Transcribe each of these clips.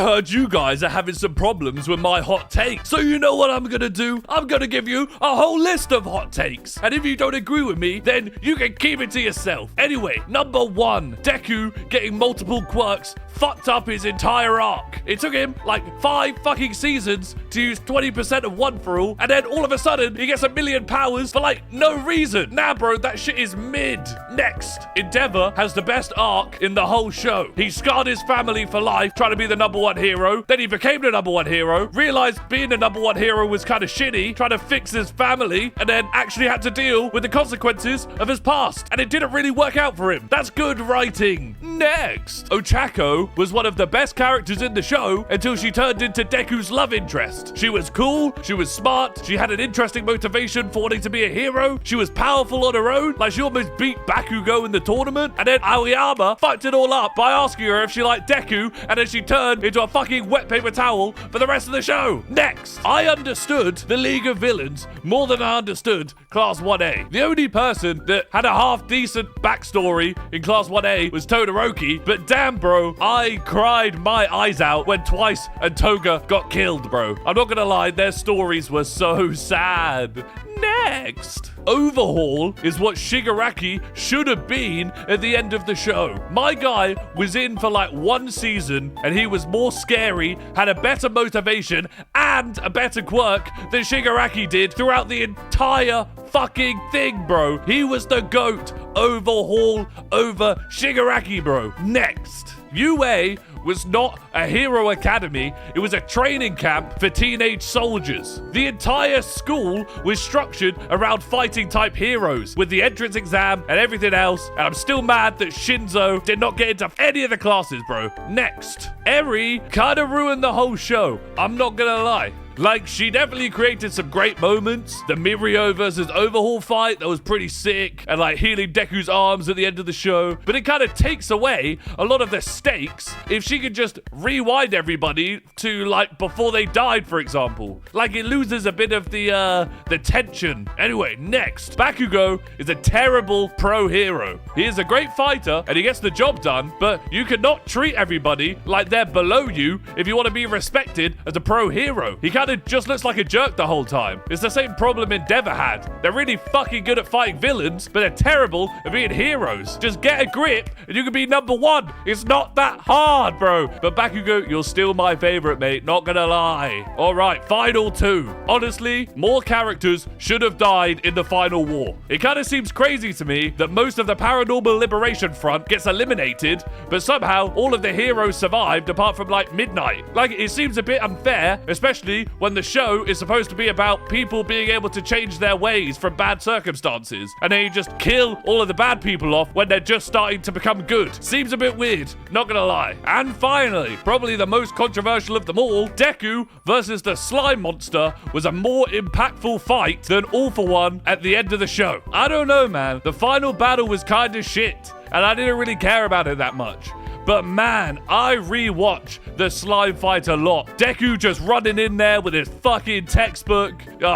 heard you guys are having some problems with my hot take. So you know what I'm gonna do? I'm gonna give you a whole list of hot takes. And if you don't agree with me, then you can keep it to yourself. Anyway, number 1, Deku getting multiple quirks fucked up his entire arc. It took him like 5 fucking seasons to use 20% of one for all, and then all of a sudden he gets 1,000,000 powers for like no reason. Nah, bro, that shit is mid. Next, Endeavor has the best arc in the whole show. He scarred his family for life trying to be the number 1 hero. Then he became the number 1 hero, realized being the number 1 hero was kind of shitty, trying to fix his family, and then actually had to deal with the consequences of his past. And it didn't really work out for him. That's good writing. Next, Ochako was one of the best characters in the show until she turned into Deku's love interest. She was cool, she was smart, she had an interesting motivation for wanting to be a hero, she was powerful on her own, like she almost beat Bakugo in the tournament, and then Aoyama fucked it all up by asking her if she liked Deku, and then she turned into a fucking wet paper towel for the rest of the show. Next, I understood the League of Villains more than I understood Class 1A. The only person that had a half-decent backstory in Class 1A was Todoroki, but damn, bro, I cried my eyes out when Twice and Toga got killed, bro. I'm not gonna lie, their stories were so sad. Next, Overhaul is what Shigaraki should have been at the end of the show. My guy was in for like 1 season and he was more scary, had a better motivation and a better quirk than Shigaraki did throughout the entire fucking thing, bro. He was the GOAT. Overhaul over Shigaraki, bro. Next, UA was not a hero academy, it was a training camp for teenage soldiers. The entire school was structured around fighting type heroes with the entrance exam and everything else, and I'm still mad that Shinzo did not get into any of the classes, bro. Next, Eri kinda ruined the whole show, I'm not gonna lie. Like, she definitely created some great moments. The Mirio versus Overhaul fight, that was pretty sick. And like healing Deku's arms at the end of the show. But it kind of takes away a lot of the stakes if she could just rewind everybody to like before they died, for example. Like it loses a bit of the tension. Anyway, next, Bakugo is a terrible pro hero. He is a great fighter and he gets the job done, but you cannot treat everybody like they're below you if you want to be respected as a pro hero. He kind of just looks like a jerk the whole time. It's the same problem Endeavor had. They're really fucking good at fighting villains, but they're terrible at being heroes. Just get a grip and you can be number 1. It's not that hard, bro. But Bakugo, you're still my favorite, mate. Not gonna lie. All right, final 2. Honestly, more characters should have died in the final war. It kind of seems crazy to me that most of the Paranormal Liberation Front gets eliminated, but somehow all of the heroes survived apart from like Midnight. Like, it seems a bit unfair, especially when the show is supposed to be about people being able to change their ways from bad circumstances, and then you just kill all of the bad people off when they're just starting to become good. Seems a bit weird, not gonna lie. And finally, probably the most controversial of them all, Deku versus the slime monster was a more impactful fight than All For One at the end of the show. I don't know, man. The final battle was kind of shit, and I didn't really care about it that much. But man, I rewatch the slime fight a lot. Deku just running in there with his fucking textbook.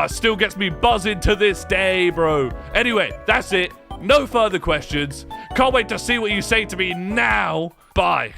Still gets me buzzing to this day, bro. Anyway, that's it. No further questions. Can't wait to see what you say to me now. Bye.